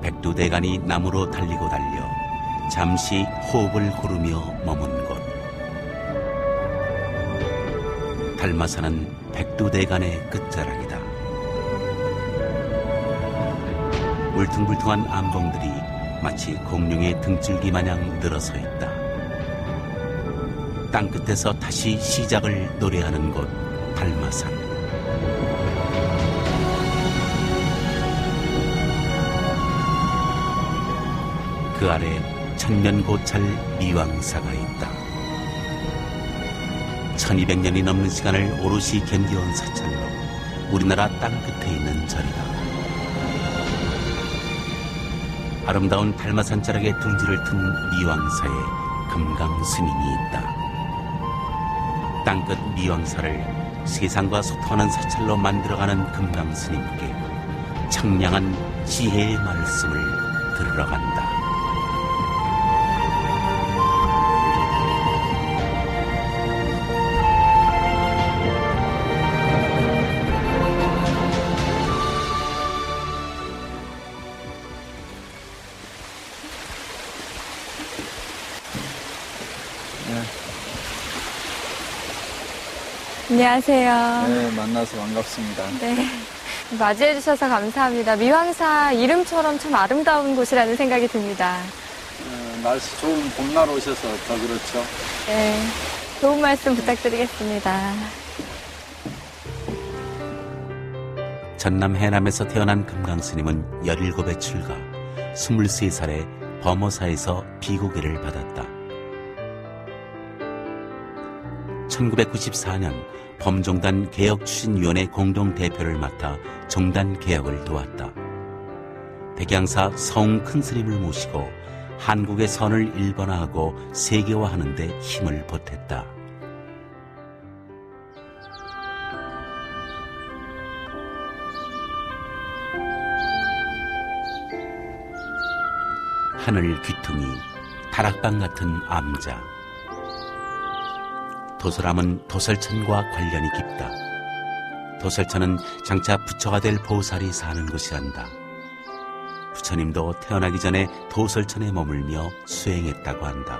백두대간이 나무로 달리고 달려 잠시 호흡을 고르며 머문 곳. 달마산은 백두대간의 끝자락이다. 울퉁불퉁한 암봉들이 마치 공룡의 등줄기 마냥 늘어서 있다. 땅끝에서 다시 시작을 노래하는 곳 달마산. 그 아래 천년고찰 미왕사가 있다. 1200년이 넘는 시간을 오롯이 견뎌온 사찰로 우리나라 땅끝에 있는 절이다. 아름다운 달마산 자락에 둥지를 튼 미왕사에 금강스님이 있다. 땅끝 미왕사를 세상과 소통하는 사찰로 만들어가는 금강스님께 청량한 지혜의 말씀을 들으러 간다. 안녕하세요. 네, 만나서 반갑습니다. 네, 맞이해 주셔서 감사합니다. 미왕사 이름처럼 참 아름다운 곳이라는 생각이 듭니다. 날씨 좋은 봄날 오셔서 더 그렇죠. 네, 좋은 말씀 부탁드리겠습니다. 전남 해남에서 태어난 금강스님은 17의 출가, 23살에 범어사에서 비고계를 받았다. 1994년 범종단 개혁추진위원회 공동대표를 맡아 종단 개혁을 도왔다. 백양사 서웅 큰스님을 모시고 한국의 선을 일본화하고 세계화하는 데 힘을 보탰다. 하늘 귀퉁이, 다락방 같은 암자. 도설함은 도설천과 관련이 깊다. 도설천은 장차 부처가 될 보살이 사는 곳이란다. 부처님도 태어나기 전에 도설천에 머물며 수행했다고 한다.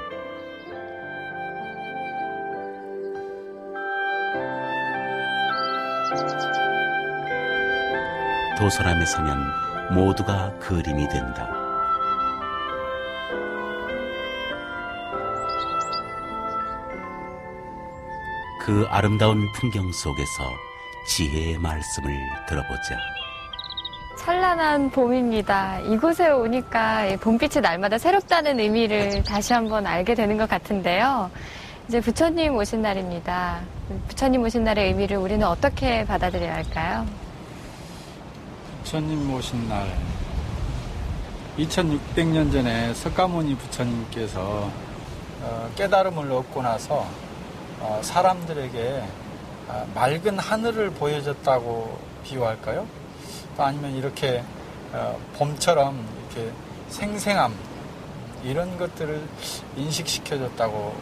도설함에 서면 모두가 그림이 된다. 그 아름다운 풍경 속에서 지혜의 말씀을 들어보자. 찬란한 봄입니다. 이곳에 오니까 봄빛이 날마다 새롭다는 의미를 다시 한번 알게 되는 것 같은데요. 이제 부처님 오신 날입니다. 부처님 오신 날의 의미를 우리는 어떻게 받아들여야 할까요? 부처님 오신 날, 2600년 전에 석가모니 부처님께서 깨달음을 얻고 나서 사람들에게 맑은 하늘을 보여줬다고 비유할까요? 또 아니면 이렇게 봄처럼 이렇게 생생함, 이런 것들을 인식시켜줬다고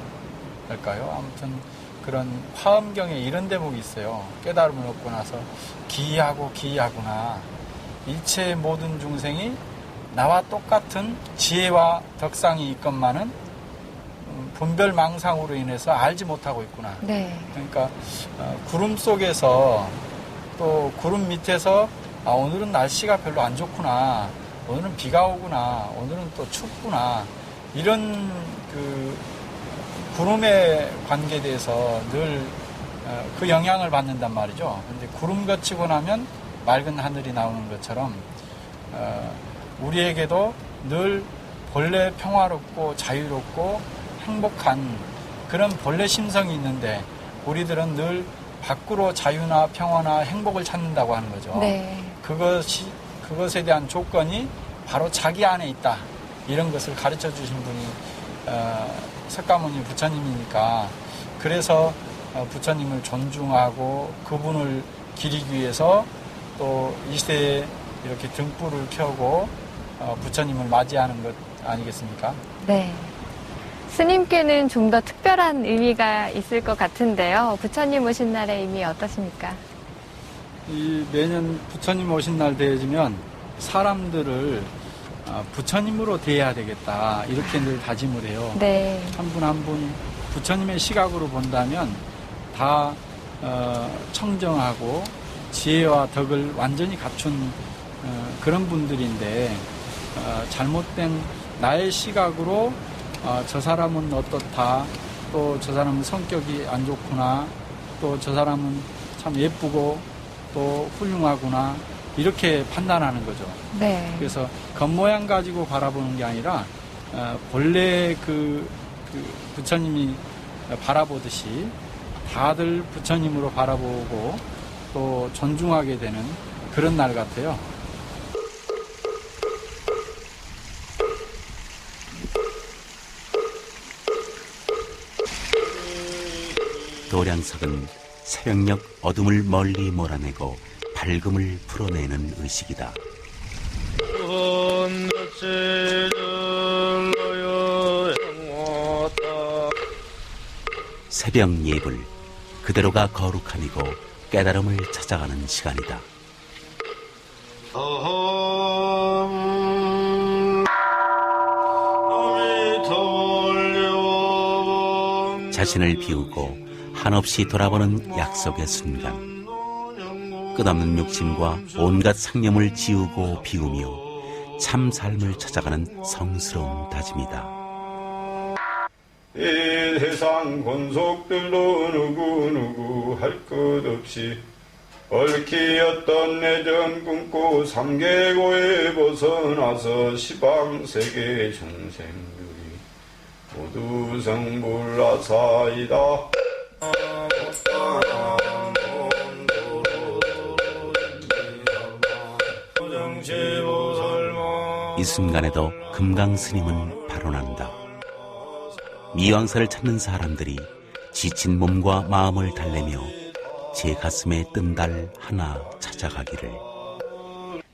할까요? 아무튼 그런 화엄경에 이런 대목이 있어요. 깨달음을 얻고 나서 기이하구나. 일체의 모든 중생이 나와 똑같은 지혜와 덕상이 있건만은 분별망상으로 인해서 알지 못하고 있구나. 네. 그러니까 구름 속에서 또 구름 밑에서 오늘은 날씨가 별로 안 좋구나. 오늘은 비가 오구나. 오늘은 또 춥구나. 이런 그 구름의 관계에 대해서 늘 그 영향을 받는단 말이죠. 근데 구름 거치고 나면 맑은 하늘이 나오는 것처럼 우리에게도 늘 본래 평화롭고 자유롭고 행복한 그런 본래 심성이 있는데 우리들은 늘 밖으로 자유나 평화나 행복을 찾는다고 하는 거죠. 네. 그것에 대한 조건이 바로 자기 안에 있다. 이런 것을 가르쳐 주신 분이 석가모니 부처님이니까 그래서 부처님을 존중하고 그분을 기리기 위해서 또 이 시대에 이렇게 등불을 켜고 부처님을 맞이하는 것 아니겠습니까? 네. 스님께는 좀 더 특별한 의미가 있을 것 같은데요. 부처님 오신 날의 의미 어떠십니까? 이 매년 부처님 오신 날 되어지면 사람들을 부처님으로 대해야 되겠다 이렇게 늘 다짐을 해요. 네. 한 분 한 분 부처님의 시각으로 본다면 다 청정하고 지혜와 덕을 완전히 갖춘 그런 분들인데 잘못된 나의 시각으로 저 사람은 어떻다, 또 저 사람은 성격이 안 좋구나, 또 저 사람은 참 예쁘고 또 훌륭하구나 이렇게 판단하는 거죠. 네. 그래서 겉모양 가지고 바라보는 게 아니라 본래 그 부처님이 바라보듯이 다들 부처님으로 바라보고 또 존중하게 되는 그런 날 같아요. 도량석은 새벽녘 어둠을 멀리 몰아내고 밝음을 풀어내는 의식이다. 새벽 예불, 그대로가 거룩함이고 깨달음을 찾아가는 시간이다. 자신을 비우고 한없이 돌아보는 약속의 순간, 끝없는 욕심과 온갖 상념을 지우고 비우며 참 삶을 찾아가는 성스러운 다짐이다. 이 세상 권속들도 누구누구 할 것 없이 얽히였던 내전 꿈꾸 삼계고에 벗어나서 시방세계 중생들이 모두 성불라사이다. 이 순간에도 금강스님은 발언한다. 미왕사를 찾는 사람들이 지친 몸과 마음을 달래며 제 가슴에 뜬 달 하나 찾아가기를.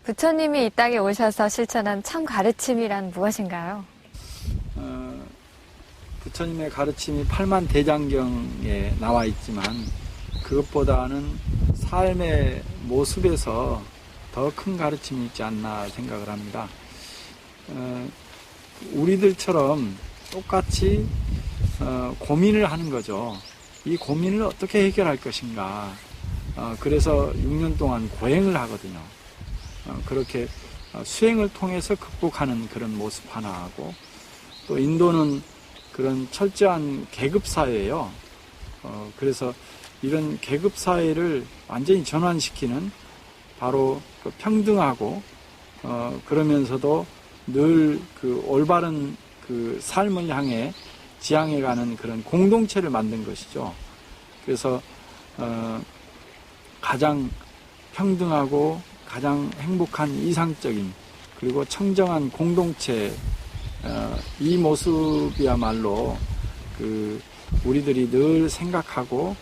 부처님이 이 땅에 오셔서 실천한 참 가르침이란 무엇인가요? 부처님의 가르침이 팔만대장경에 나와 있지만 그것보다는 삶의 모습에서 더 큰 가르침이 있지 않나 생각을 합니다. 우리들처럼 똑같이 고민을 하는 거죠. 이 고민을 어떻게 해결할 것인가. 그래서 6년 동안 고행을 하거든요. 그렇게 수행을 통해서 극복하는 그런 모습 하나하고, 또 인도는 그런 철저한 계급사회예요. 그래서 이런 계급사회를 완전히 전환시키는 바로 그 평등하고 그러면서도 늘 그 올바른 그 삶을 향해 지향해가는 그런 공동체를 만든 것이죠. 그래서 가장 평등하고 가장 행복한 이상적인 그리고 청정한 공동체, 이 모습이야말로 그 우리들이 늘 생각하고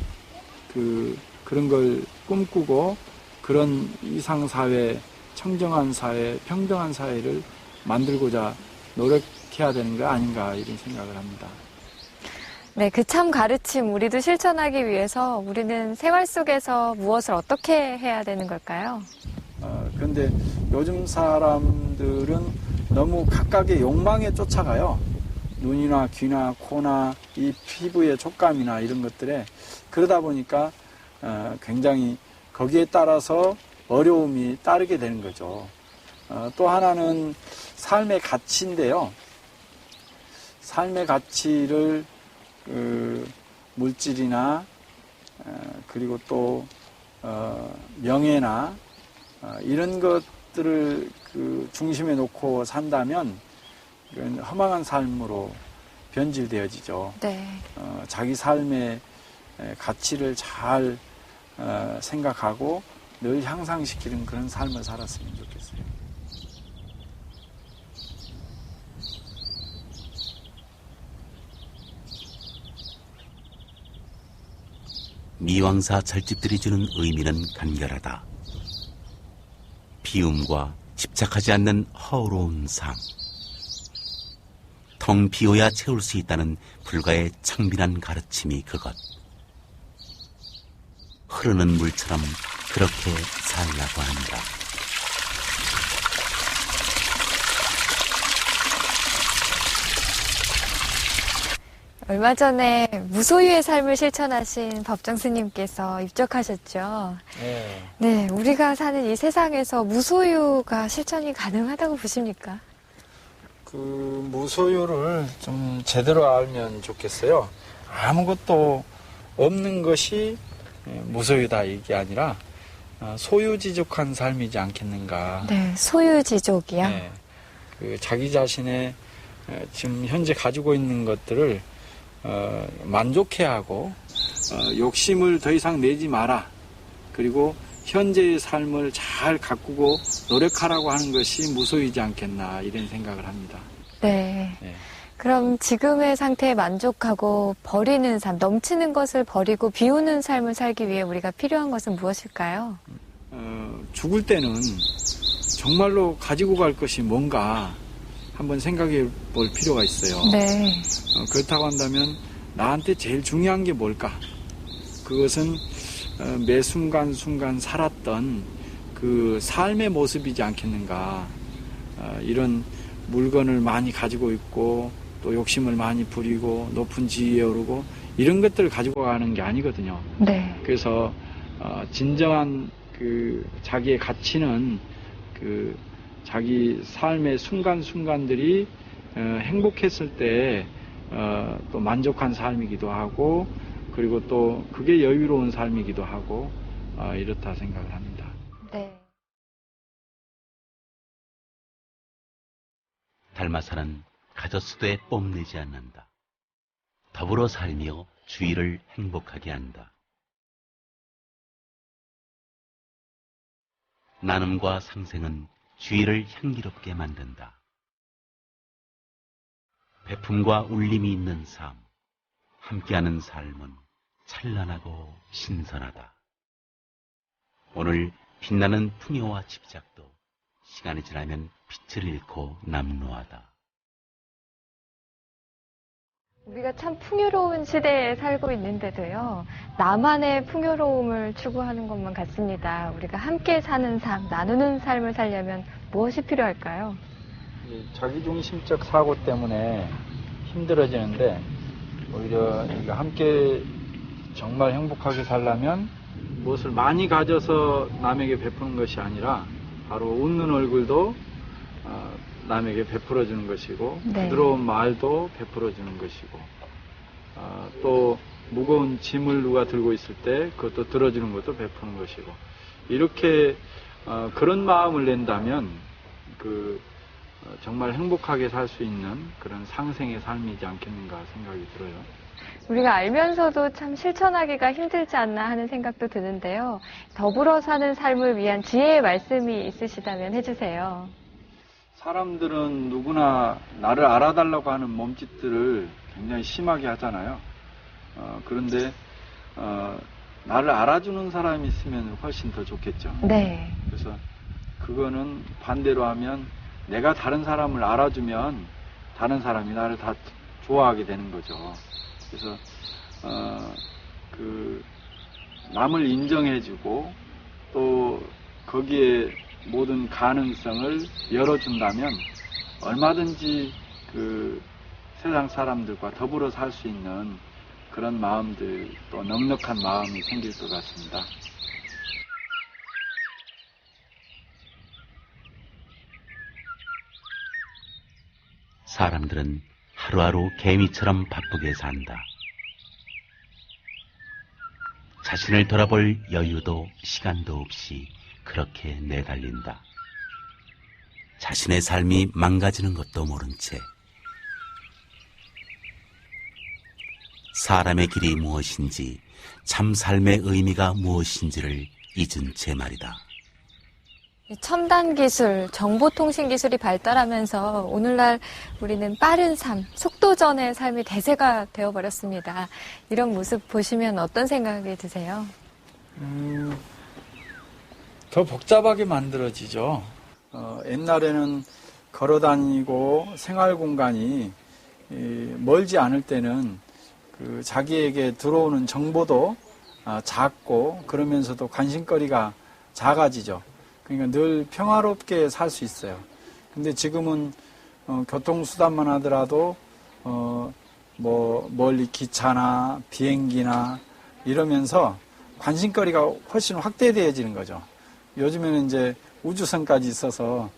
그런 걸 꿈꾸고 그런 이상사회, 청정한 사회, 평등한 사회를 만들고자 노력해야 되는 거 아닌가 이런 생각을 합니다. 네, 그 참 가르침 우리도 실천하기 위해서 우리는 생활 속에서 무엇을 어떻게 해야 되는 걸까요? 그런데 요즘 사람들은 너무 각각의 욕망에 쫓아가요. 눈이나 귀나 코나 이 피부의 촉감이나 이런 것들에. 그러다 보니까 굉장히 거기에 따라서 어려움이 따르게 되는 거죠. 또 하나는 삶의 가치인데요. 삶의 가치를 물질이나 그리고 또 명예나 이런 것들을 그 중심에 놓고 산다면 허망한 삶으로 변질되어지죠. 네. 자기 삶의 가치를 잘 생각하고 늘 향상시키는 그런 삶을 살았으면 좋겠어요. 미왕사 절집들이 주는 의미는 간결하다. 비움과 집착하지 않는 허우로운 삶. 텅 비어야 채울 수 있다는 불가의 청빈한 가르침이 그것. 흐르는 물처럼 그렇게 살라고 한다. 얼마 전에 무소유의 삶을 실천하신 법정 스님께서 입적하셨죠. 네. 네, 우리가 사는 이 세상에서 무소유가 실천이 가능하다고 보십니까? 그 무소유를 좀 제대로 알면 좋겠어요. 아무것도 없는 것이 무소유다 이게 아니라 소유지족한 삶이지 않겠는가. 네, 소유지족이요. 네, 그 자기 자신의 지금 현재 가지고 있는 것들을 만족해하고 욕심을 더 이상 내지 마라. 그리고 현재의 삶을 잘 가꾸고 노력하라고 하는 것이 무소유이지 않겠나 이런 생각을 합니다. 네. 네. 그럼 지금의 상태에 만족하고 버리는 삶, 넘치는 것을 버리고 비우는 삶을 살기 위해 우리가 필요한 것은 무엇일까요? 죽을 때는 정말로 가지고 갈 것이 뭔가 한번 생각해 볼 필요가 있어요. 네. 그렇다고 한다면 나한테 제일 중요한 게 뭘까? 그것은 매 순간순간 살았던 그 삶의 모습이지 않겠는가. 이런 물건을 많이 가지고 있고 또 욕심을 많이 부리고 높은 지위에 오르고 이런 것들을 가지고 가는 게 아니거든요. 네. 그래서 진정한 그 자기의 가치는 그 자기 삶의 순간순간들이 행복했을 때 또 만족한 삶이기도 하고 그리고 또 그게 여유로운 삶이기도 하고 이렇다 생각을 합니다. 네. 달마사는 가졌으되 뽐내지 않는다. 더불어 살며 주위를 행복하게 한다. 나눔과 상생은 주위를 향기롭게 만든다. 배품과 울림이 있는 삶, 함께하는 삶은 찬란하고 신선하다. 오늘 빛나는 풍요와 집착도 시간이 지나면 빛을 잃고 남루하다. 우리가 참 풍요로운 시대에 살고 있는데도요, 나만의 풍요로움을 추구하는 것만 같습니다. 우리가 함께 사는 삶, 나누는 삶을 살려면 무엇이 필요할까요? 자기중심적 사고 때문에 힘들어지는데 오히려 함께 정말 행복하게 살려면 무엇을 많이 가져서 남에게 베푸는 것이 아니라 바로 웃는 얼굴도 남에게 베풀어 주는 것이고 네. 부드러운 말도 베풀어 주는 것이고 또 무거운 짐을 누가 들고 있을 때 그것도 들어주는 것도 베푸는 것이고 이렇게 그런 마음을 낸다면 정말 행복하게 살 수 있는 그런 상생의 삶이지 않겠는가 생각이 들어요. 우리가 알면서도 참 실천하기가 힘들지 않나 하는 생각도 드는데요. 더불어 사는 삶을 위한 지혜의 말씀이 있으시다면 해주세요. 사람들은 누구나 나를 알아달라고 하는 몸짓들을 굉장히 심하게 하잖아요. 그런데 나를 알아주는 사람이 있으면 훨씬 더 좋겠죠. 네. 그래서 그거는 반대로 하면 내가 다른 사람을 알아주면 다른 사람이 나를 다 좋아하게 되는 거죠. 그래서 남을 인정해주고 또 거기에 모든 가능성을 열어준다면 얼마든지 세상 사람들과 더불어 살 수 있는 그런 마음들 또 넉넉한 마음이 생길 것 같습니다. 사람들은 하루하루 개미처럼 바쁘게 산다. 자신을 돌아볼 여유도 시간도 없이 그렇게 내달린다. 자신의 삶이 망가지는 것도 모른 채 사람의 길이 무엇인지 참 삶의 의미가 무엇인지를 잊은 채 말이다. 첨단 기술, 정보통신 기술이 발달하면서 오늘날 우리는 빠른 삶, 속도전의 삶이 대세가 되어버렸습니다. 이런 모습 보시면 어떤 생각이 드세요? 더 복잡하게 만들어지죠. 옛날에는 걸어다니고 생활 공간이 멀지 않을 때는 자기에게 들어오는 정보도 작고 그러면서도 관심거리가 작아지죠. 그러니까 늘 평화롭게 살 수 있어요. 근데 지금은 교통수단만 하더라도 뭐 멀리 기차나 비행기나 이러면서 관심거리가 훨씬 확대되어지는 거죠. 요즘에는 이제 우주선까지 있어서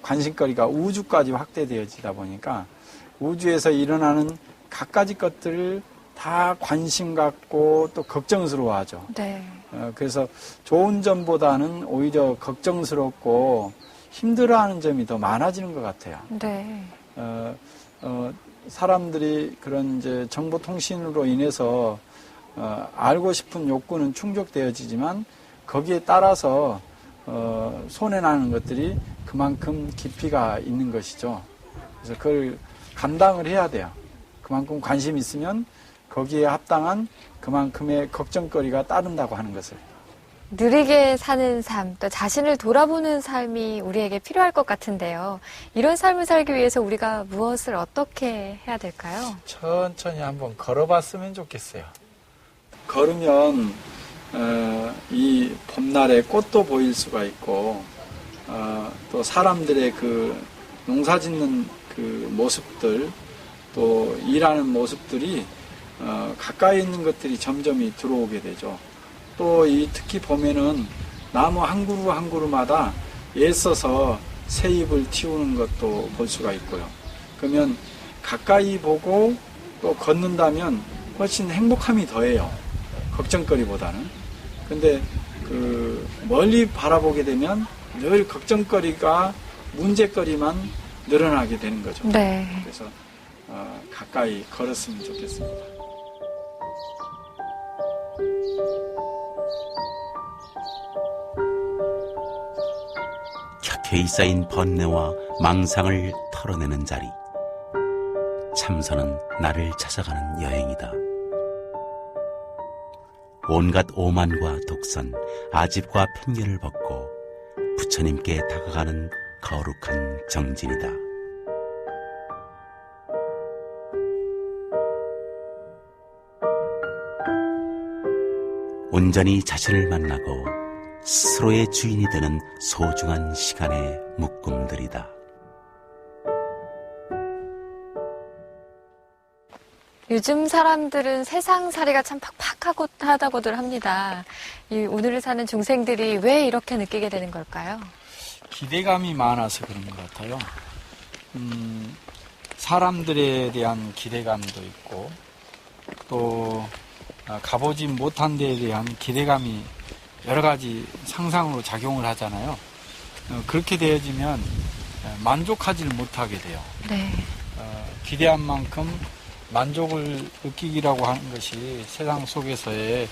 관심거리가 우주까지 확대되어지다 보니까 우주에서 일어나는 갖가지 것들을 다 관심 갖고 또 걱정스러워하죠. 네. 그래서 좋은 점보다는 오히려 걱정스럽고 힘들어하는 점이 더 많아지는 것 같아요. 네. 사람들이 그런 이제 정보통신으로 인해서 알고 싶은 욕구는 충족되어지지만 거기에 따라서 손해나는 것들이 그만큼 깊이가 있는 것이죠. 그래서 그걸 감당을 해야 돼요. 그만큼 관심이 있으면 거기에 합당한 그만큼의 걱정거리가 따른다고 하는 것을. 느리게 사는 삶, 또 자신을 돌아보는 삶이 우리에게 필요할 것 같은데요. 이런 삶을 살기 위해서 우리가 무엇을 어떻게 해야 될까요? 천천히 한번 걸어봤으면 좋겠어요. 걸으면 이 봄날에 꽃도 보일 수가 있고 또 사람들의 그 농사짓는 그 모습들 또 일하는 모습들이 가까이 있는 것들이 점점이 들어오게 되죠. 또 이 특히 봄에는 나무 한 그루 한 그루마다 애써서 새 잎을 틔우는 것도 볼 수가 있고요. 그러면 가까이 보고 또 걷는다면 훨씬 행복함이 더해요. 걱정거리보다는. 근데 그 멀리 바라보게 되면 늘 걱정거리가 문제거리만 늘어나게 되는 거죠. 네. 그래서 가까이 걸었으면 좋겠습니다. 켜켜이 쌓인 번뇌와 망상을 털어내는 자리. 참선은 나를 찾아가는 여행이다. 온갖 오만과 독선, 아집과 편견을 벗고 부처님께 다가가는 거룩한 정진이다. 온전히 자신을 만나고 스스로의 주인이 되는 소중한 시간의 묶음들이다. 요즘 사람들은 세상살이가 참 팍팍하다고들 합니다. 이 오늘을 사는 중생들이 왜 이렇게 느끼게 되는 걸까요? 기대감이 많아서 그런 것 같아요. 사람들에 대한 기대감도 있고 또 가보지 못한 데에 대한 기대감이 여러 가지 상상으로 작용을 하잖아요. 그렇게 되어지면 만족하지를 못하게 돼요. 네. 기대한 만큼 만족을 느끼기라고 하는 것이 세상 속에서의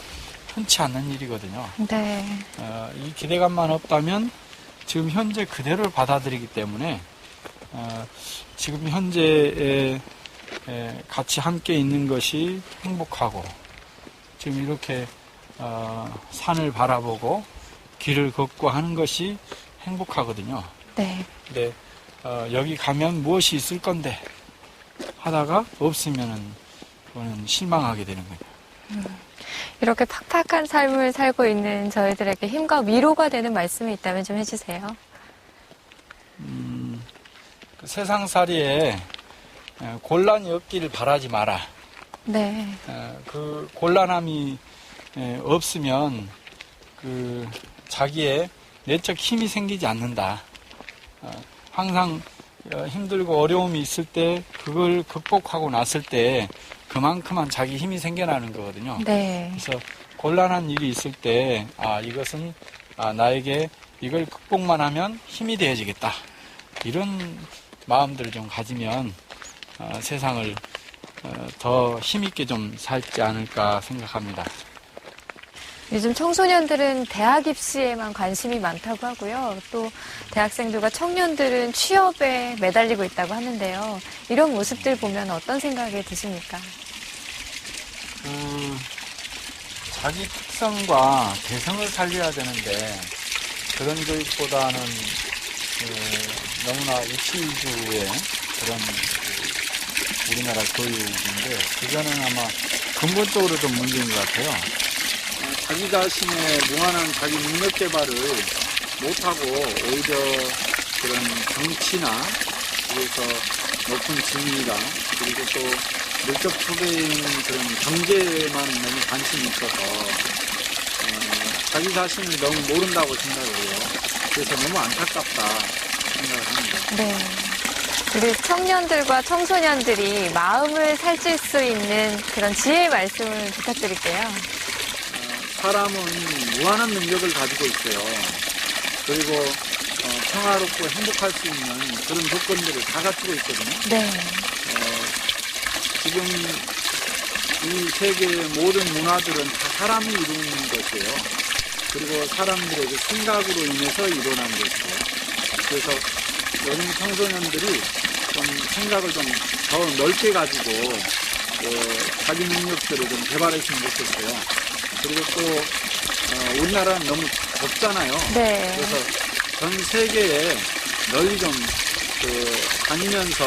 흔치 않는 일이거든요. 네. 이 기대감만 없다면 지금 현재 그대로를 받아들이기 때문에 지금 현재에 같이 함께 있는 것이 행복하고 지금 이렇게 산을 바라보고 길을 걷고 하는 것이 행복하거든요. 네. 근데 여기 가면 무엇이 있을 건데 하다가 없으면은 그거는 실망하게 되는 거예요. 이렇게 팍팍한 삶을 살고 있는 저희들에게 힘과 위로가 되는 말씀이 있다면 좀 해주세요. 그 세상살이에 곤란이 없기를 바라지 마라. 네. 그 곤란함이 없으면 그 자기의 내적 힘이 생기지 않는다. 항상 힘들고 어려움이 있을 때 그걸 극복하고 났을 때 그만큼만 자기 힘이 생겨나는 거거든요. 네. 그래서 곤란한 일이 있을 때 이것은 나에게 이걸 극복만 하면 힘이 되어지겠다. 이런 마음들을 좀 가지면 세상을 더 힘있게 좀 살지 않을까 생각합니다. 요즘 청소년들은 대학 입시에만 관심이 많다고 하고요. 또 대학생들과 청년들은 취업에 매달리고 있다고 하는데요. 이런 모습들 보면 어떤 생각이 드십니까? 자기 특성과 개성을 살려야 되는데 그런 교육보다는 너무나 입시 위주의 그런 우리나라 교육인데 그거는 아마 근본적으로 좀 문제인 것 같아요. 자기 자신의 무한한 자기 능력 개발을 못하고 오히려 그런 정치나 그래서 높은 지위나 그리고 또 물적 소비인 그런 경제만 너무 관심이 있어서 자기 자신을 너무 모른다고 생각을 해요. 그래서 너무 안타깝다 생각을 합니다. 네. 우리 청년들과 청소년들이 마음을 살찔 수 있는 그런 지혜의 말씀을 부탁드릴게요. 사람은 무한한 능력을 가지고 있어요. 그리고 평화롭고 행복할 수 있는 그런 조건들을 다 갖추고 있거든요. 네. 지금 이 세계의 모든 문화들은 다 사람이 이루는 것이에요. 그리고 사람들의 그 생각으로 인해서 일어난 것이에요. 그래서 요즘 청소년들이 좀 생각을 좀 더 넓게 가지고 자기 능력들을 좀 개발했으면 좋겠어요. 그리고 또 우리나라는 너무 좁잖아요. 네. 그래서 전 세계에 널리 좀 다니면서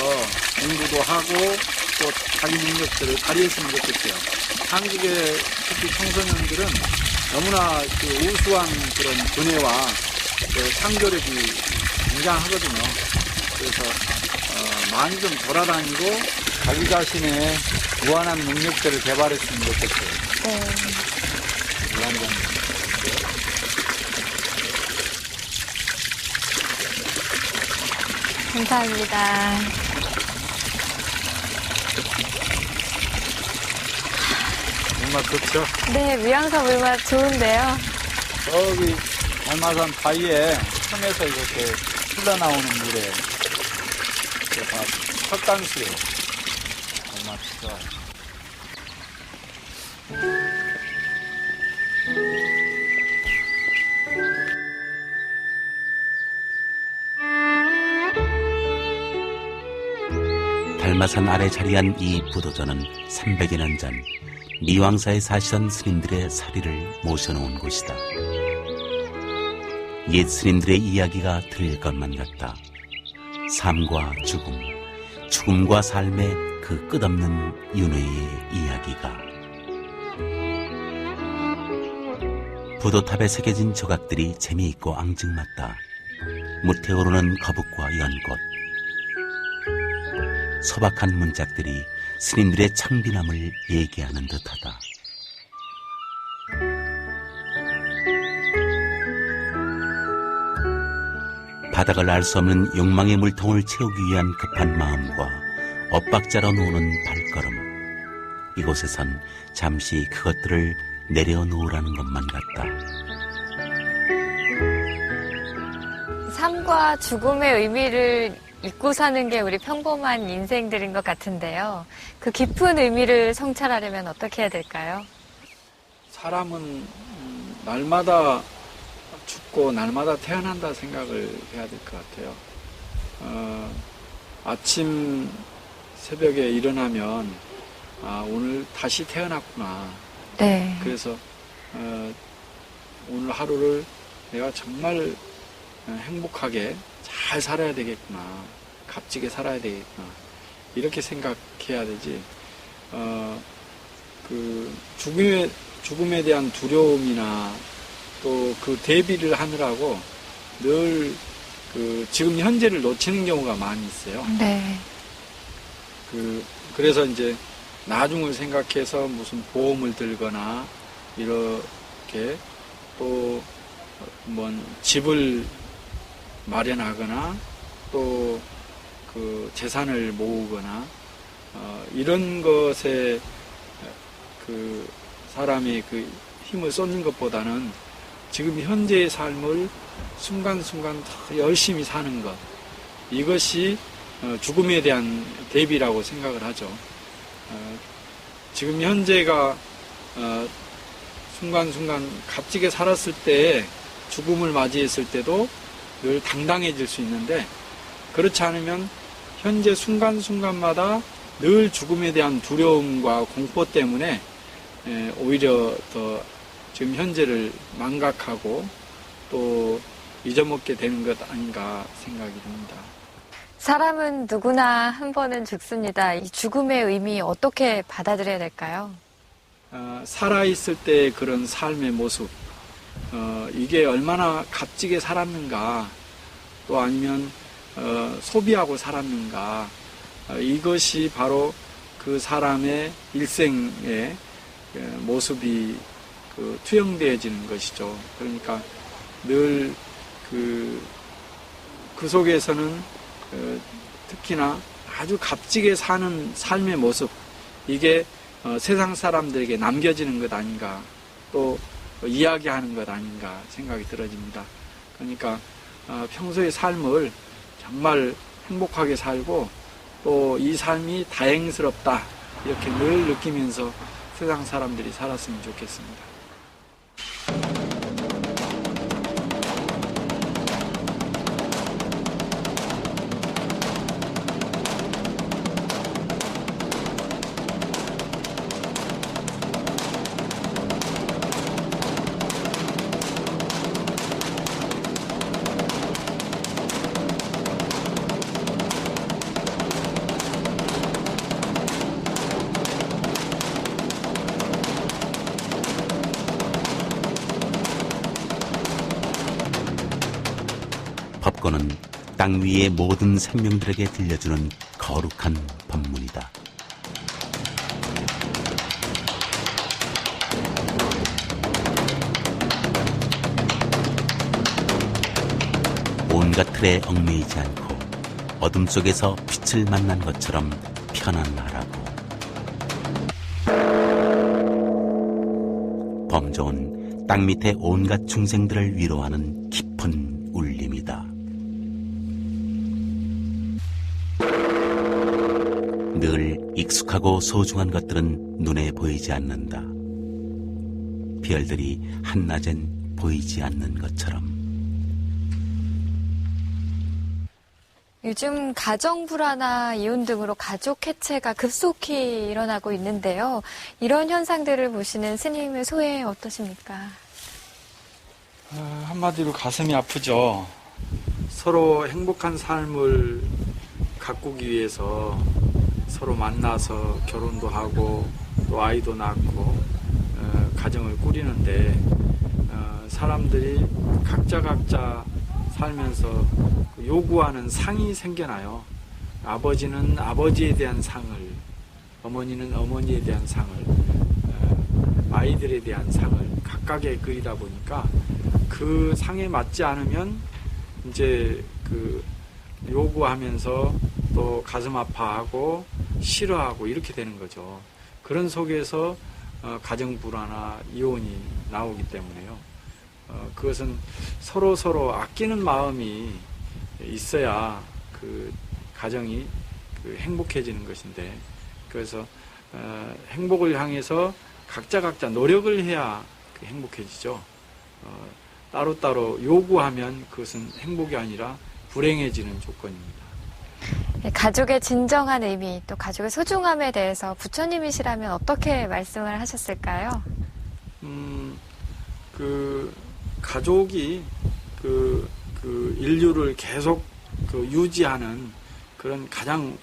공부도 하고 또 자기 능력들을 발휘했으면 좋겠어요. 한국의 특히 청소년들은 너무나 그 우수한 그런 두뇌와 상조력이 굉장하거든요. 그래서 많이 좀 돌아다니고 자기 자신의 무한한 능력들을 개발했으면 좋겠어요. 네. 무한한 감사합니다. 정말 좋죠. 네, 위양사 물맛 좋은데요. 저기 달마산 바위에 섬에서 이렇게 흘러나오는 물에 석강수예요. 정말 좋아요. 달마산 아래 자리한 이 부도전은 300여 년 전 미왕사에 사시던 스님들의 사리를 모셔놓은 곳이다. 옛 스님들의 이야기가 들릴 것만 같다. 삶과 죽음, 죽음과 삶의 그 끝없는 윤회의 이야기가. 부도탑에 새겨진 조각들이 재미있고 앙증맞다. 무태오르는 거북과 연꽃, 소박한 문짝들이 스님들의 창빈함을 얘기하는 듯하다. 바닥을 알 수 없는 욕망의 물통을 채우기 위한 급한 마음과 엇박자로 노는 발걸음. 이곳에선 잠시 그것들을 내려놓으라는 것만 같다. 삶과 죽음의 의미를 잊고 사는 게 우리 평범한 인생들인 것 같은데요. 그 깊은 의미를 성찰하려면 어떻게 해야 될까요? 사람은 날마다 죽고 날마다 태어난다 생각을 해야 될 것 같아요. 아침 새벽에 일어나면 오늘 다시 태어났구나. 네. 그래서 오늘 하루를 내가 정말 행복하게 잘 살아야 되겠구나. 값지게 살아야 되겠구나. 이렇게 생각해야 되지. 그 죽음에 대한 두려움이나 또 그 대비를 하느라고 늘 지금 현재를 놓치는 경우가 많이 있어요. 네. 그래서 이제 나중을 생각해서 무슨 보험을 들거나 이렇게 또 집을 마련하거나 또 그 재산을 모으거나 이런 것에 그 사람이 그 힘을 쏟는 것보다는 지금 현재의 삶을 순간순간 더 열심히 사는 것, 이것이 죽음에 대한 대비라고 생각을 하죠. 지금 현재가 순간순간 값지게 살았을 때 죽음을 맞이했을 때도 늘 당당해질 수 있는데, 그렇지 않으면 현재 순간순간마다 늘 죽음에 대한 두려움과 공포 때문에 오히려 더 지금 현재를 망각하고 또 잊어먹게 되는 것 아닌가 생각이 듭니다. 사람은 누구나 한 번은 죽습니다. 이 죽음의 의미 어떻게 받아들여야 될까요? 살아있을 때 그런 삶의 모습, 이게 얼마나 값지게 살았는가, 또 아니면 소비하고 살았는가, 이것이 바로 그 그 사람의 일생의 모습이 투영되어지는 것이죠. 그러니까 늘 그 속에서는 특히나 아주 값지게 사는 삶의 모습, 이게 세상 사람들에게 남겨지는 것 아닌가, 또 이야기하는 것 아닌가 생각이 들어집니다. 그러니까 평소의 삶을 정말 행복하게 살고 또 이 삶이 다행스럽다, 이렇게 늘 느끼면서 세상 사람들이 살았으면 좋겠습니다. 법권은 땅 위의 모든 생명들에게 들려주는 거룩한 법문이다. 온갖 틀에 얽매이지 않고 어둠 속에서 빛을 만난 것처럼 편안하라고. 범조은 땅 밑에 온갖 중생들을 위로하는 깊은 울림이다. 늘 익숙하고 소중한 것들은 눈에 보이지 않는다. 별들이 한낮엔 보이지 않는 것처럼. 요즘 가정 불화나 이혼 등으로 가족 해체가 급속히 일어나고 있는데요. 이런 현상들을 보시는 스님의 소회 어떠십니까? 한마디로 가슴이 아프죠. 서로 행복한 삶을 가꾸기 위해서 서로 만나서 결혼도 하고 또 아이도 낳고 가정을 꾸리는데 사람들이 각자 살면서 요구하는 상이 생겨나요. 아버지는 아버지에 대한 상을, 어머니는 어머니에 대한 상을, 아이들에 대한 상을 각각의 그리다 보니까 그 상에 맞지 않으면 이제 요구하면서 또 가슴 아파하고 싫어하고 이렇게 되는 거죠. 그런 속에서 가정 불화나 이혼이 나오기 때문에요. 그것은 서로 아끼는 마음이 있어야 그 가정이 행복해지는 것인데, 그래서 행복을 향해서 각자 노력을 해야 행복해지죠. 따로따로 요구하면 그것은 행복이 아니라 불행해지는 조건입니다. 가족의 진정한 의미, 또 가족의 소중함에 대해서 부처님이시라면 어떻게 말씀을 하셨을까요? 가족이 인류를 계속 유지하는 그런 가장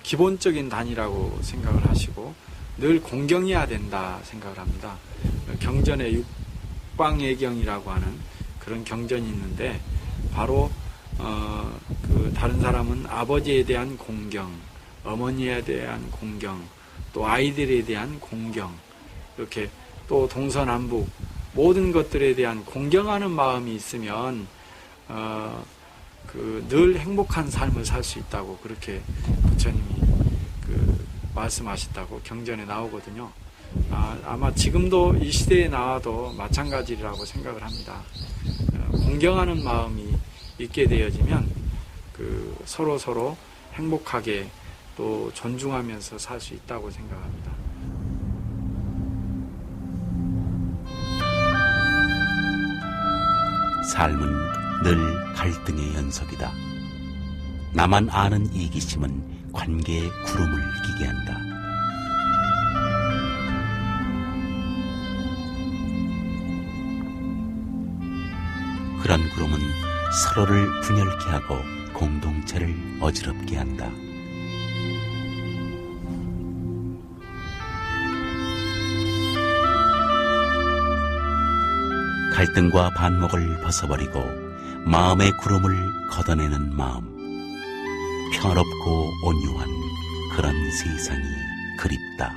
기본적인 단위라고 생각을 하시고 늘 공경해야 된다 생각을 합니다. 경전에 육방예경이라고 하는 그런 경전이 있는데, 바로 다른 사람은 아버지에 대한 공경, 어머니에 대한 공경, 또 아이들에 대한 공경, 이렇게 또 동서남북 모든 것들에 대한 공경하는 마음이 있으면 늘 행복한 삶을 살 수 있다고, 그렇게 부처님이 말씀하셨다고 경전에 나오거든요. 아마 지금도 이 시대에 나와도 마찬가지라고 생각을 합니다. 공경하는 마음이 있게 되어지면 서로 행복하게 또 존중하면서 살 수 있다고 생각합니다. 삶은 늘 갈등의 연속이다. 나만 아는 이기심은 관계의 구름을 끼게 한다. 그런 구름은 서로를 분열케 하고 공동체를 어지럽게 한다. 갈등과 반목을 벗어버리고 마음의 구름을 걷어내는 마음, 평화롭고 온유한 그런 세상이 그립다.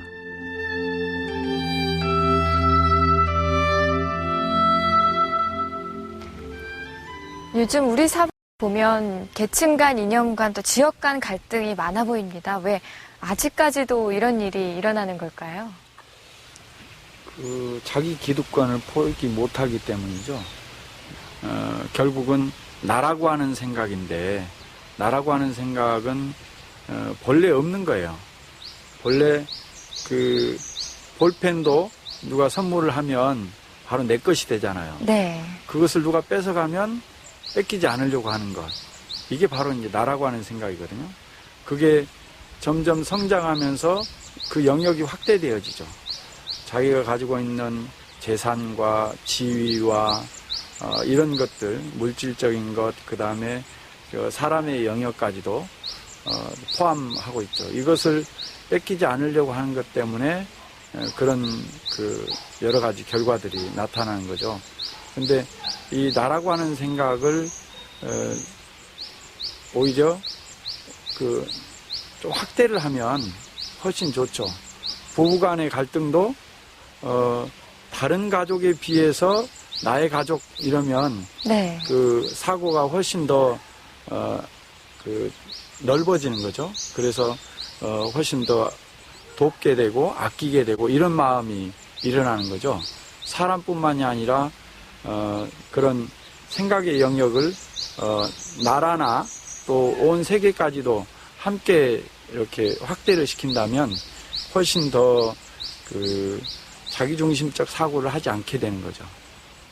요즘 우리 사회 보면 계층 간, 이념 간, 또 지역 간 갈등이 많아 보입니다. 왜 아직까지도 이런 일이 일어나는 걸까요? 자기 기득권을 포기 못하기 때문이죠. 결국은 나라고 하는 생각인데, 나라고 하는 생각은 본래 없는 거예요. 본래 그 볼펜도 누가 선물을 하면 바로 내 것이 되잖아요. 네. 그것을 누가 뺏어가면 뺏기지 않으려고 하는 것. 이게 바로 이제 나라고 하는 생각이거든요. 그게 점점 성장하면서 그 영역이 확대되어지죠. 자기가 가지고 있는 재산과 지위와 이런 것들, 물질적인 것, 그 다음에 사람의 영역까지도 포함하고 있죠. 이것을 뺏기지 않으려고 하는 것 때문에 그런 그 여러 가지 결과들이 나타나는 거죠. 근데 이 나라고 하는 생각을 오히려 그 좀 확대를 하면 훨씬 좋죠. 부부 간의 갈등도 다른 가족에 비해서 나의 가족 이러면 네. 그 사고가 훨씬 더 그 넓어지는 거죠. 그래서 훨씬 더 돕게 되고 아끼게 되고 이런 마음이 일어나는 거죠. 사람뿐만이 아니라 그런 생각의 영역을 나라나 또 온 세계까지도 함께 이렇게 확대를 시킨다면 훨씬 더 그 자기중심적 사고를 하지 않게 되는 거죠.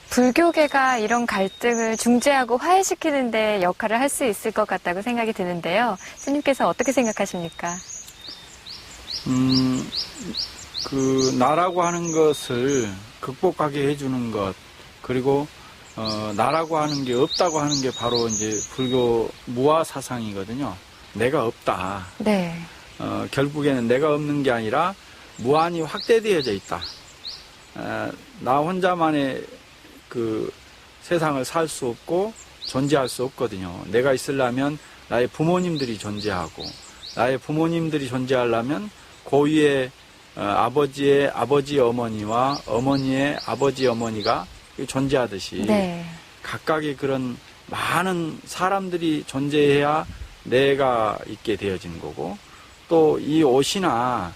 불교계가 이런 갈등을 중재하고 화해시키는 데 역할을 할 수 있을 것 같다고 생각이 드는데요. 스님께서 어떻게 생각하십니까? 그 나라고 하는 것을 극복하게 해주는 것, 그리고 나라고 하는 게 없다고 하는 게 바로 이제 불교 무아 사상이거든요. 내가 없다. 네. 결국에는 내가 없는 게 아니라 무한히 확대되어져 있다. 나 혼자만의 그 세상을 살 수 없고 존재할 수 없거든요. 내가 있으려면 나의 부모님들이 존재하고, 나의 부모님들이 존재하려면 고유의 아버지의 아버지 어머니와 어머니의 아버지 어머니가 존재하듯이 네. 각각의 그런 많은 사람들이 존재해야 내가 있게 되어진 거고, 또 이 옷이나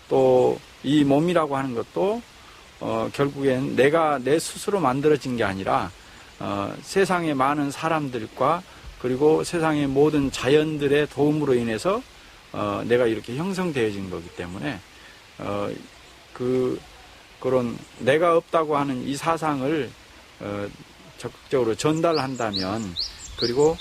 또 이 몸이라고 하는 것도 결국엔 내가 내 스스로 만들어진 게 아니라 세상의 많은 사람들과 그리고 세상의 모든 자연들의 도움으로 인해서 내가 이렇게 형성되어진 거기 때문에 그런 내가 없다고 하는 이 사상을 적극적으로 전달한다면, 그리고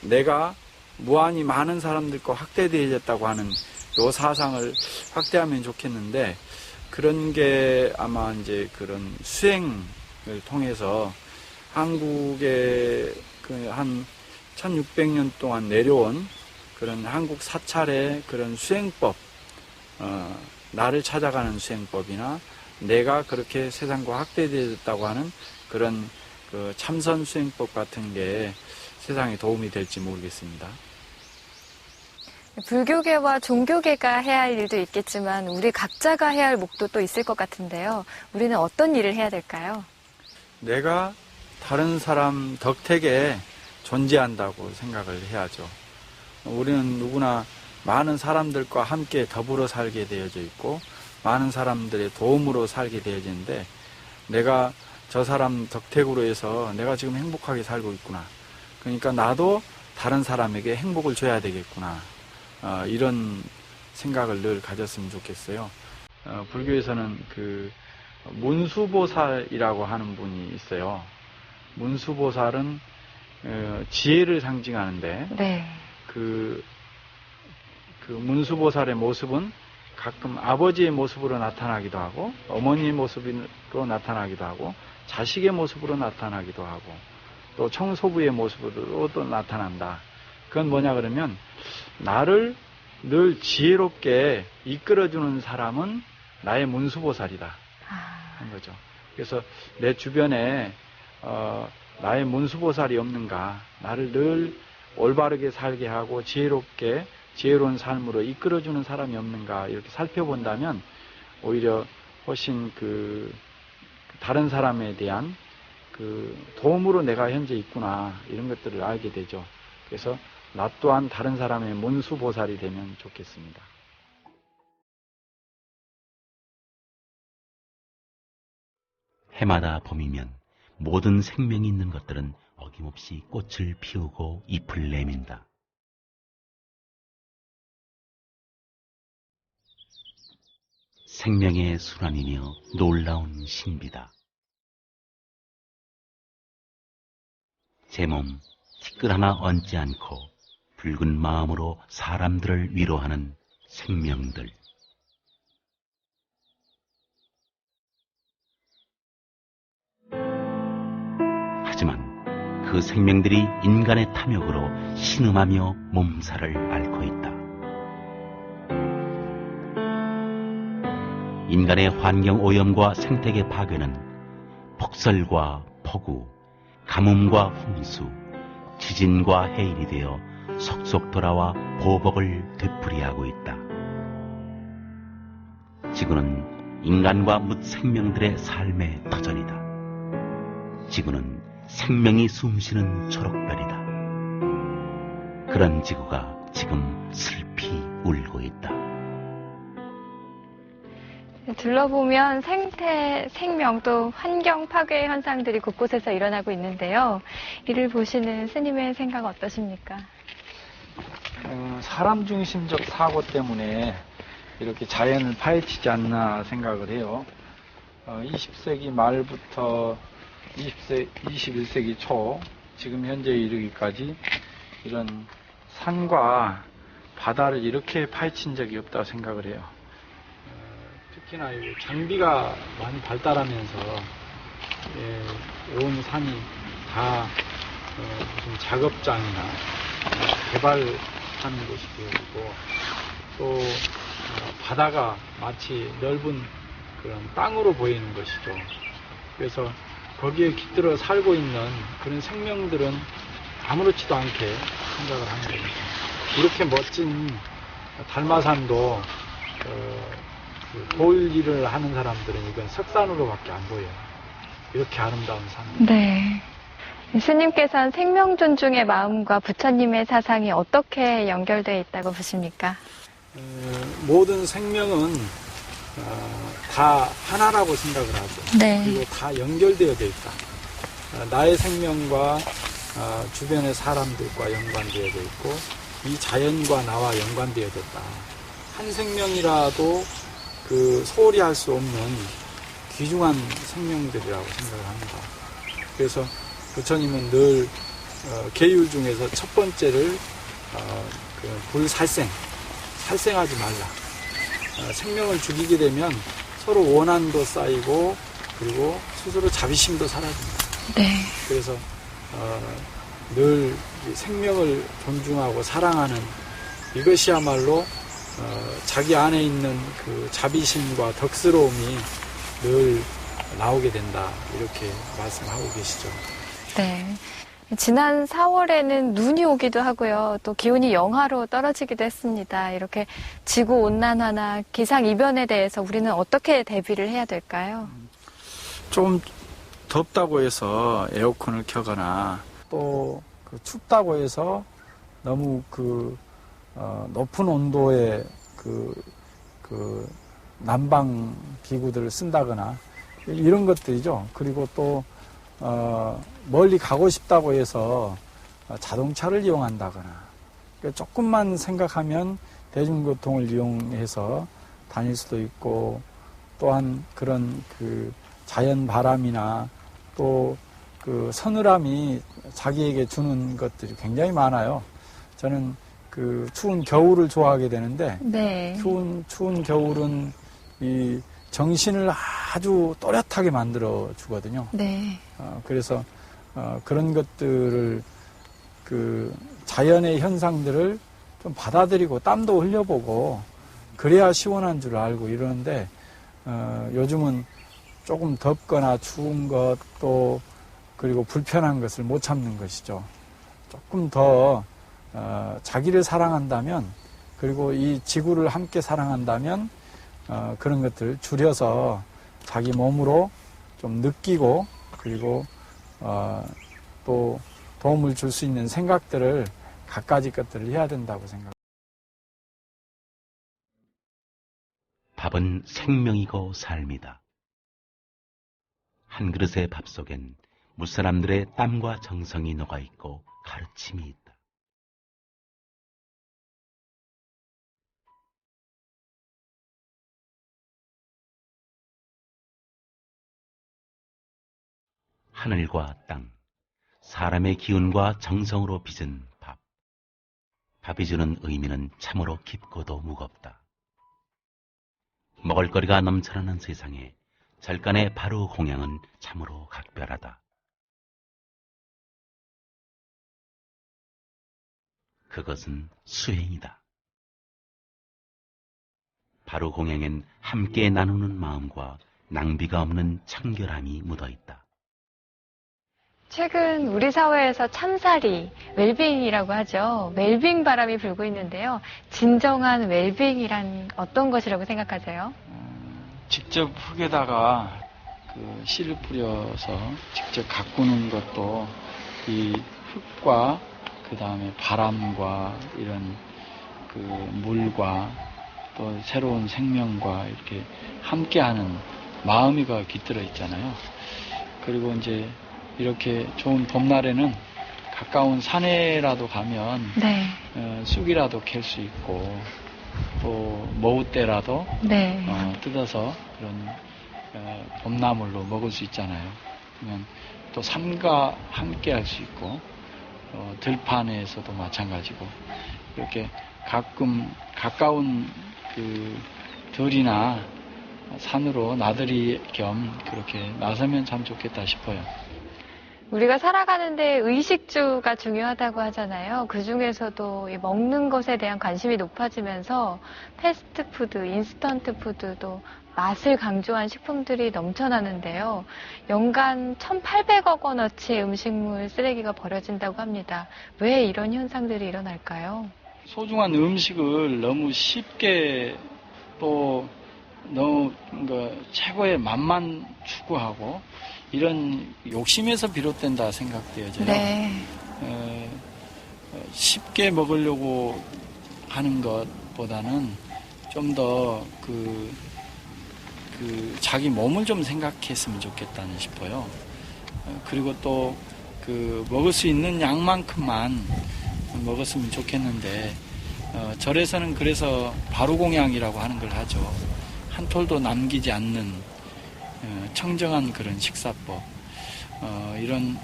내가 무한히 많은 사람들과 확대되어졌다고 하는 이 사상을 확대하면 좋겠는데, 그런 게 아마 이제 그런 수행을 통해서 한국에 그 한 1600년 동안 내려온 그런 한국 사찰의 그런 수행법, 나를 찾아가는 수행법이나 내가 그렇게 세상과 확대되었다고 하는 그런 그 참선 수행법 같은 게 세상에 도움이 될지 모르겠습니다. 불교계와 종교계가 해야 할 일도 있겠지만 우리 각자가 해야 할 몫도 또 있을 것 같은데요. 우리는 어떤 일을 해야 될까요? 내가 다른 사람 덕택에 존재한다고 생각을 해야죠. 우리는 누구나 많은 사람들과 함께 더불어 살게 되어져 있고 많은 사람들의 도움으로 살게 되어지는데, 내가 저 사람 덕택으로 해서 내가 지금 행복하게 살고 있구나. 그러니까 나도 다른 사람에게 행복을 줘야 되겠구나. 이런 생각을 늘 가졌으면 좋겠어요. 불교에서는 그 문수보살이라고 하는 분이 있어요. 문수보살은 지혜를 상징하는데, 네. 그 문수보살의 모습은 가끔 아버지의 모습으로 나타나기도 하고, 어머니의 모습으로 나타나기도 하고, 자식의 모습으로 나타나기도 하고, 또 청소부의 모습으로 또 나타난다. 그건 뭐냐 그러면, 나를 늘 지혜롭게 이끌어주는 사람은 나의 문수보살이다 하는 거죠. 그래서 내 주변에 나의 문수보살이 없는가, 나를 늘 올바르게 살게 하고 지혜롭게 지혜로운 삶으로 이끌어주는 사람이 없는가 이렇게 살펴본다면 오히려 훨씬 다른 사람에 대한 도움으로 내가 현재 있구나 이런 것들을 알게 되죠. 그래서 나 또한 다른 사람의 문수보살이 되면 좋겠습니다. 해마다 봄이면 모든 생명이 있는 것들은 어김없이 꽃을 피우고 잎을 내민다. 생명의 순환이며 놀라운 신비다. 제 몸 티끌 하나 얹지 않고 붉은 마음으로 사람들을 위로하는 생명들. 하지만 그 생명들이 인간의 탐욕으로 신음하며 몸살을 앓고 있다. 인간의 환경 오염과 생태계 파괴는 폭설과 폭우, 가뭄과 홍수, 지진과 해일이 되어 속속 돌아와 보복을 되풀이하고 있다. 지구는 인간과 묻 생명들의 삶의 터전이다. 지구는 생명이 숨쉬는 초록별이다. 그런 지구가 지금 슬피 울고 있다. 둘러보면 생태, 생명 또 환경 파괴 현상들이 곳곳에서 일어나고 있는데요. 이를 보시는 스님의 생각 어떠십니까? 사람 중심적 사고 때문에 이렇게 자연을 파헤치지 않나 생각을 해요. 20세기 말부터 21세기 초 지금 현재에 이르기까지 이런 산과 바다를 이렇게 파헤친 적이 없다고 생각을 해요. 특히나 장비가 많이 발달하면서 온 산이 다 무슨 작업장이나 개발하는 곳이 되어지고 또 바다가 마치 넓은 그런 땅으로 보이는 것이죠. 그래서 거기에 깃들어 살고 있는 그런 생명들은 아무렇지도 않게 생각을 하는 겁니다. 이렇게 멋진 달마산도 돌 일을 하는 사람들은 이건 석산으로밖에 안 보여요. 이렇게 아름다운 산. 네. 스님께서는 생명 존중의 마음과 부처님의 사상이 어떻게 연결되어 있다고 보십니까? 모든 생명은 다 하나라고 생각을 하죠. 네. 그리고 다 연결되어 있다. 나의 생명과 주변의 사람들과 연관되어 있고 이 자연과 나와 연관되어 있다. 한 생명이라도 소홀히 할 수 없는 귀중한 생명들이라고 생각을 합니다. 그래서 부처님은 늘 계율 중에서 첫 번째를 살생하지 말라. 생명을 죽이게 되면 서로 원한도 쌓이고 그리고 스스로 자비심도 사라집니다. 네. 그래서 늘 생명을 존중하고 사랑하는 이것이야말로 자기 안에 있는 그 자비심과 덕스러움이 늘 나오게 된다. 이렇게 말씀하고 계시죠. 네. 지난 4월에는 눈이 오기도 하고요. 또 기온이 영하로 떨어지기도 했습니다. 이렇게 지구 온난화나 기상 이변에 대해서 우리는 어떻게 대비를 해야 될까요? 좀 덥다고 해서 에어컨을 켜거나 또 춥다고 해서 너무 높은 온도의 난방 기구들을 쓴다거나 이런 것들이죠. 그리고 또 멀리 가고 싶다고 해서 자동차를 이용한다거나 그러니까 조금만 생각하면 대중교통을 이용해서 다닐 수도 있고 또한 그런 자연 바람이나 또 서늘함이 자기에게 주는 것들이 굉장히 많아요. 저는 추운 겨울을 좋아하게 되는데 네. 추운 겨울은 이 정신을 아주 또렷하게 만들어 주거든요. 네. 그래서 그런 것들을 자연의 현상들을 좀 받아들이고 땀도 흘려보고 그래야 시원한 줄 알고 이러는데 요즘은 조금 덥거나 추운 것 또 그리고 불편한 것을 못 참는 것이죠. 조금 더 자기를 사랑한다면 그리고 이 지구를 함께 사랑한다면 그런 것들 줄여서 자기 몸으로 좀 느끼고 그리고 또 도움을 줄 수 있는 생각들을 갖가지 것들을 해야 된다고 생각합니다. 밥은 생명이고 삶이다. 한 그릇의 밥 속엔 무사람들의 땀과 정성이 녹아있고 가르침이 있다. 하늘과 땅, 사람의 기운과 정성으로 빚은 밥. 밥이 주는 의미는 참으로 깊고도 무겁다. 먹을거리가 넘쳐나는 세상에 절간의 바로 공양은 참으로 각별하다. 그것은 수행이다. 바로 공양엔 함께 나누는 마음과 낭비가 없는 청결함이 묻어있다. 최근 우리 사회에서 참사리, 웰빙이라고 하죠. 웰빙 바람이 불고 있는데요. 진정한 웰빙이란 어떤 것이라고 생각하세요? 직접 흙에다가 그 씨를 뿌려서 직접 가꾸는 것도 이 흙과 그 다음에 바람과 이런 그 물과 또 새로운 생명과 이렇게 함께하는 마음이가 깃들어 있잖아요. 그리고 이제 이렇게 좋은 봄날에는 가까운 산에라도 가면 네. 쑥이라도 캘 수 있고 또 머우대라도 네. 뜯어서 그런 봄나물로 먹을 수 있잖아요. 그러면 또 산과 함께 할 수 있고 들판에서도 마찬가지고 이렇게 가끔 가까운 그 들이나 산으로 나들이 겸 그렇게 나서면 참 좋겠다 싶어요. 우리가 살아가는데 의식주가 중요하다고 하잖아요. 그 중에서도 이 먹는 것에 대한 관심이 높아지면서 패스트푸드, 인스턴트 푸드도 맛을 강조한 식품들이 넘쳐나는데요. 연간 1,800억 원어치의 음식물 쓰레기가 버려진다고 합니다. 왜 이런 현상들이 일어날까요? 소중한 음식을 너무 쉽게 또 너무 최고의 맛만 추구하고 이런 욕심에서 비롯된다 생각되어져요. 네. 쉽게 먹으려고 하는 것보다는 좀 더 자기 몸을 좀 생각했으면 좋겠다는 싶어요. 그리고 또 먹을 수 있는 양만큼만 먹었으면 좋겠는데 절에서는 그래서 바루공양이라고 하는 걸 하죠. 한 톨도 남기지 않는 청정한 그런 식사법. 이런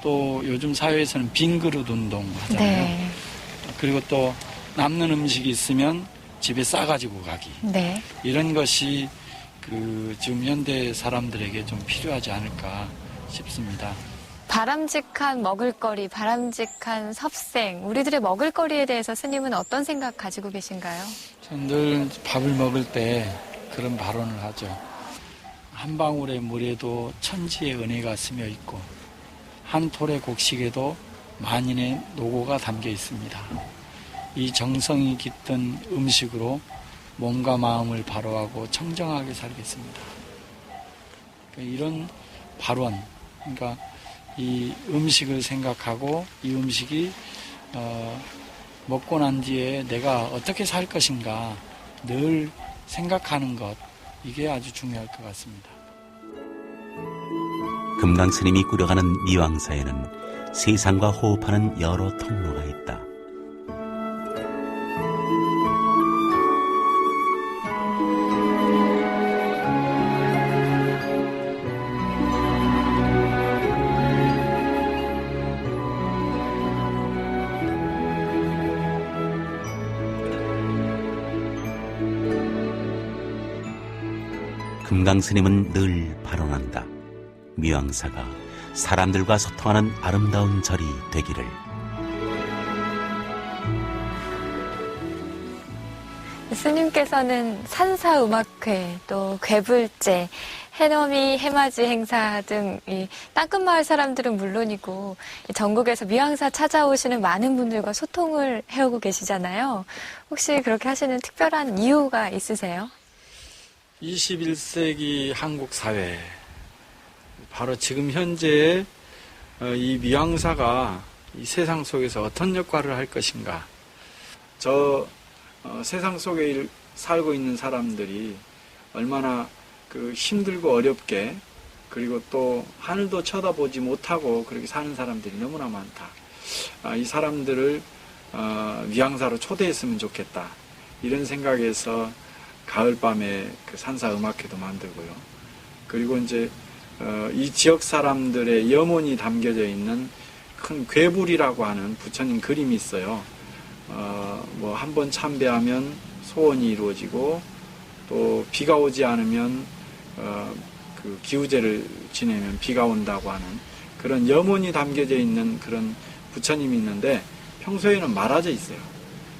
또 요즘 사회에서는 빈 그릇 운동 하잖아요. 네. 그리고 또 남는 음식이 있으면 집에 싸가지고 가기. 네. 이런 것이 지금 현대 사람들에게 좀 필요하지 않을까 싶습니다. 바람직한 먹을거리, 바람직한 섭생, 우리들의 먹을거리에 대해서 스님은 어떤 생각 가지고 계신가요? 저는 늘 밥을 먹을 때 그런 발언을 하죠. 한 방울의 물에도 천지의 은혜가 스며 있고 한 톨의 곡식에도 만인의 노고가 담겨 있습니다. 이 정성이 깃든 음식으로 몸과 마음을 바로하고 청정하게 살겠습니다. 이런 발언, 그러니까 이 음식을 생각하고 이 음식이 먹고 난 뒤에 내가 어떻게 살 것인가 늘 생각하는 것, 이게 아주 중요할 것 같습니다. 금강스님이 꾸려가는 미왕사에는 세상과 호흡하는 여러 통로가 있다. 금강스님은 늘 발언한다. 미왕사가 사람들과 소통하는 아름다운 절이 되기를. 스님께서는 산사음악회, 또 괴불제, 해넘이, 해맞이 행사 등 이 땅끝마을 사람들은 물론이고 전국에서 미왕사 찾아오시는 많은 분들과 소통을 해오고 계시잖아요. 혹시 그렇게 하시는 특별한 이유가 있으세요? 21세기 한국 사회, 바로 지금 현재 이 미왕사가 이 세상 속에서 어떤 역할을 할 것인가. 세상 속에 살고 있는 사람들이 얼마나 힘들고 어렵게, 그리고 또 하늘도 쳐다보지 못하고 그렇게 사는 사람들이 너무나 많다. 이 사람들을 미왕사로 초대했으면 좋겠다. 이런 생각에서 가을밤에 산사음악회도 만들고요. 그리고 이제 이 지역 사람들의 염원이 담겨져 있는 큰 괴불이라고 하는 부처님 그림이 있어요. 한번 참배하면 소원이 이루어지고, 또 비가 오지 않으면 기우제를 지내면 비가 온다고 하는 그런 염원이 담겨져 있는 그런 부처님이 있는데, 평소에는 말아져 있어요.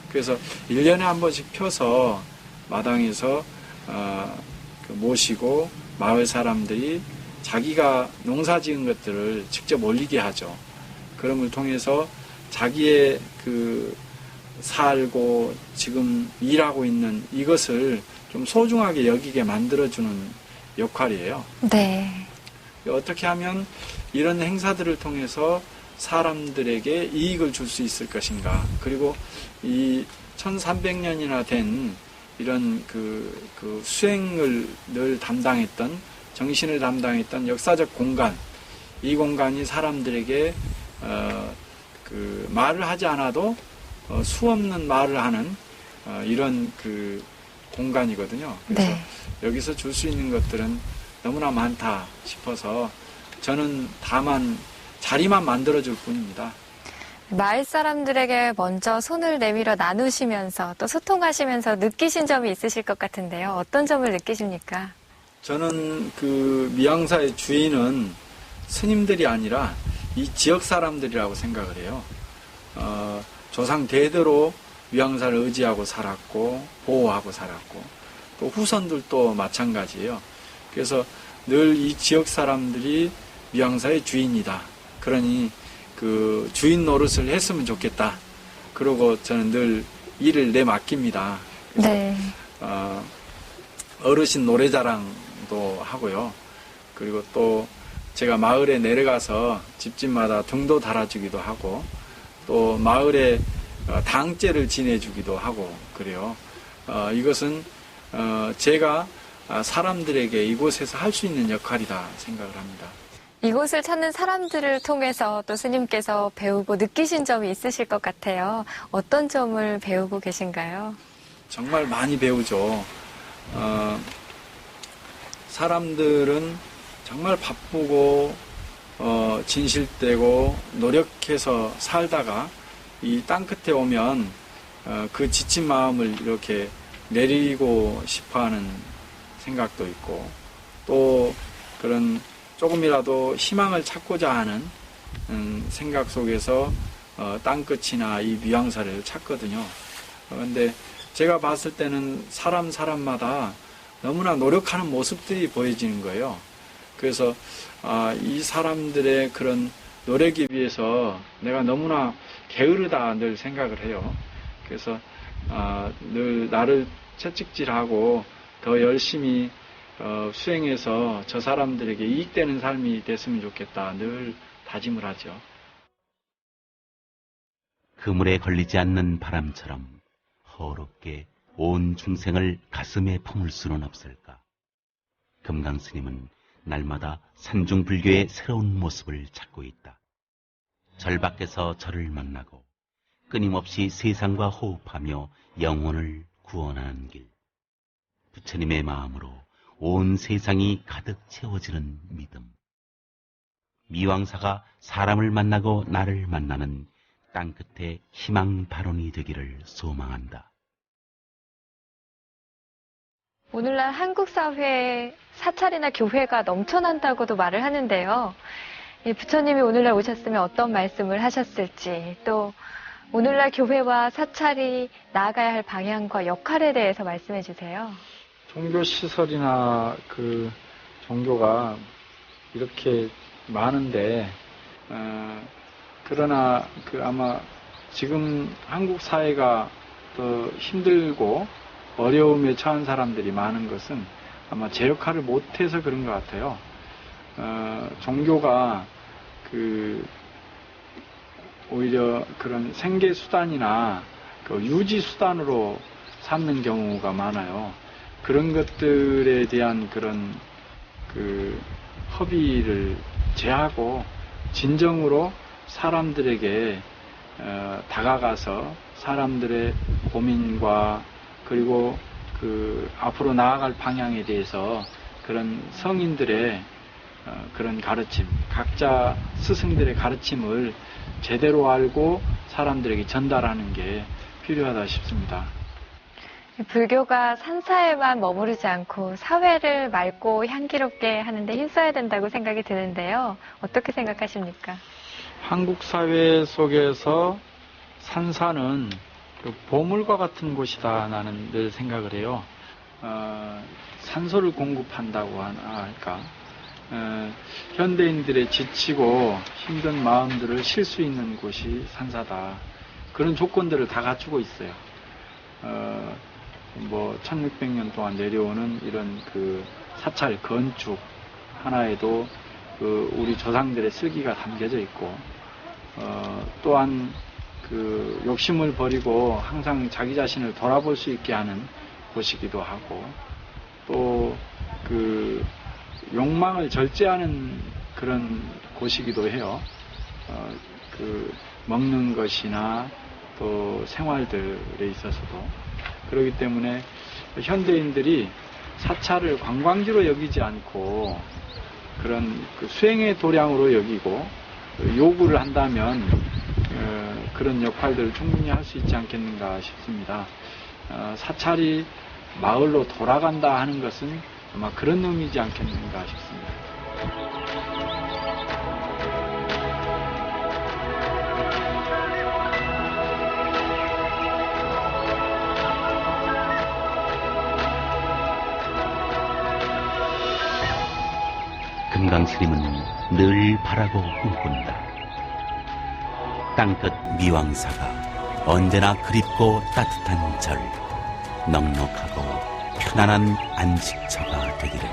그래서 1년에 한 번씩 펴서 마당에서 모시고 마을 사람들이 자기가 농사 지은 것들을 직접 올리게 하죠. 그런 걸 통해서 자기의 살고 지금 일하고 있는 이것을 좀 소중하게 여기게 만들어주는 역할이에요. 네. 어떻게 하면 이런 행사들을 통해서 사람들에게 이익을 줄 수 있을 것인가. 그리고 이 1300년이나 된 이런 수행을 늘 담당했던, 정신을 담당했던 역사적 공간, 이 공간이 사람들에게 말을 하지 않아도 수없는 말을 하는 이런 공간이거든요. 그래서 네. 여기서 줄 수 있는 것들은 너무나 많다 싶어서 저는 다만 자리만 만들어줄 뿐입니다. 마을 사람들에게 먼저 손을 내밀어 나누시면서 또 소통하시면서 느끼신 점이 있으실 것 같은데요. 어떤 점을 느끼십니까? 저는 미왕사의 주인은 스님들이 아니라 이 지역 사람들이라고 생각을 해요. 조상 대대로 미왕사를 의지하고 살았고 보호하고 살았고, 또 후손들도 마찬가지예요. 그래서 늘 이 지역 사람들이 미왕사의 주인이다. 그러니 주인 노릇을 했으면 좋겠다. 그러고 저는 늘 일을 내맡깁니다. 그래서 네. 어르신 노래자랑도 하고요. 그리고 또 제가 마을에 내려가서 집집마다 등도 달아주기도 하고, 또 마을에 당제를 지내주기도 하고 그래요. 이것은 제가 사람들에게 이곳에서 할 수 있는 역할이다 생각을 합니다. 이곳을 찾는 사람들을 통해서 또 스님께서 배우고 느끼신 점이 있으실 것 같아요. 어떤 점을 배우고 계신가요? 정말 많이 배우죠. 사람들은 정말 바쁘고 진실되고 노력해서 살다가 이 땅끝에 오면 그 지친 마음을 이렇게 내리고 싶어하는 생각도 있고, 또 그런 조금이라도 희망을 찾고자 하는 생각 속에서 땅끝이나 이 미왕사를 찾거든요. 그런데 제가 봤을 때는 사람마다 너무나 노력하는 모습들이 보여지는 거예요. 그래서 이 사람들의 그런 노력에 비해서 내가 너무나 게으르다 늘 생각을 해요. 그래서 늘 나를 채찍질하고 더 열심히 수행해서 저 사람들에게 이익되는 삶이 됐으면 좋겠다 늘 다짐을 하죠. 그물에 걸리지 않는 바람처럼 허롭게 온 중생을 가슴에 품을 수는 없을까. 금강스님은 날마다 산중불교의 새로운 모습을 찾고 있다. 절 밖에서 절을 만나고 끊임없이 세상과 호흡하며 영혼을 구원하는 길. 부처님의 마음으로 온 세상이 가득 채워지는 믿음. 미왕사가 사람을 만나고 나를 만나는 땅끝의 희망 발원이 되기를 소망한다. 오늘날 한국 사회에 사찰이나 교회가 넘쳐난다고도 말을 하는데요. 부처님이 오늘날 오셨으면 어떤 말씀을 하셨을지, 또 오늘날 교회와 사찰이 나아가야 할 방향과 역할에 대해서 말씀해 주세요. 종교 시설이나 그 종교가 이렇게 많은데, 그러나 그 아마 지금 한국 사회가 더 힘들고 어려움에 처한 사람들이 많은 것은 아마 제 역할을 못해서 그런 것 같아요. 종교가 오히려 그런 생계 수단이나 그 유지 수단으로 삼는 경우가 많아요. 그런 것들에 대한 그런 허비를 제하고 진정으로 사람들에게 다가가서 사람들의 고민과 그리고 앞으로 나아갈 방향에 대해서 그런 성인들의 그런 가르침, 각자 스승들의 가르침을 제대로 알고 사람들에게 전달하는 게 필요하다 싶습니다. 불교가 산사에만 머무르지 않고 사회를 맑고 향기롭게 하는데 힘써야 된다고 생각이 드는데요. 어떻게 생각하십니까? 한국 사회 속에서 산사는 보물과 같은 곳이다 나는 늘 생각을 해요. 산소를 공급한다고 할까. 현대인들의 지치고 힘든 마음들을 쉴 수 있는 곳이 산사다. 그런 조건들을 다 갖추고 있어요. 1600년 동안 내려오는 이런 사찰 건축 하나에도 우리 조상들의 슬기가 담겨져 있고, 또한 욕심을 버리고 항상 자기 자신을 돌아볼 수 있게 하는 곳이기도 하고, 또 욕망을 절제하는 그런 곳이기도 해요. 먹는 것이나 또 생활들에 있어서도. 그렇기 때문에 현대인들이 사찰을 관광지로 여기지 않고 그런 수행의 도량으로 여기고 요구를 한다면 그런 역할들을 충분히 할 수 있지 않겠는가 싶습니다. 사찰이 마을로 돌아간다 하는 것은 아마 그런 의미지 않겠는가 싶습니다. 금강스님은 늘 바라고 꿈꾼다. 땅끝 미왕사가 언제나 그립고 따뜻한 절, 넉넉하고 편안한 안식처가 되기를.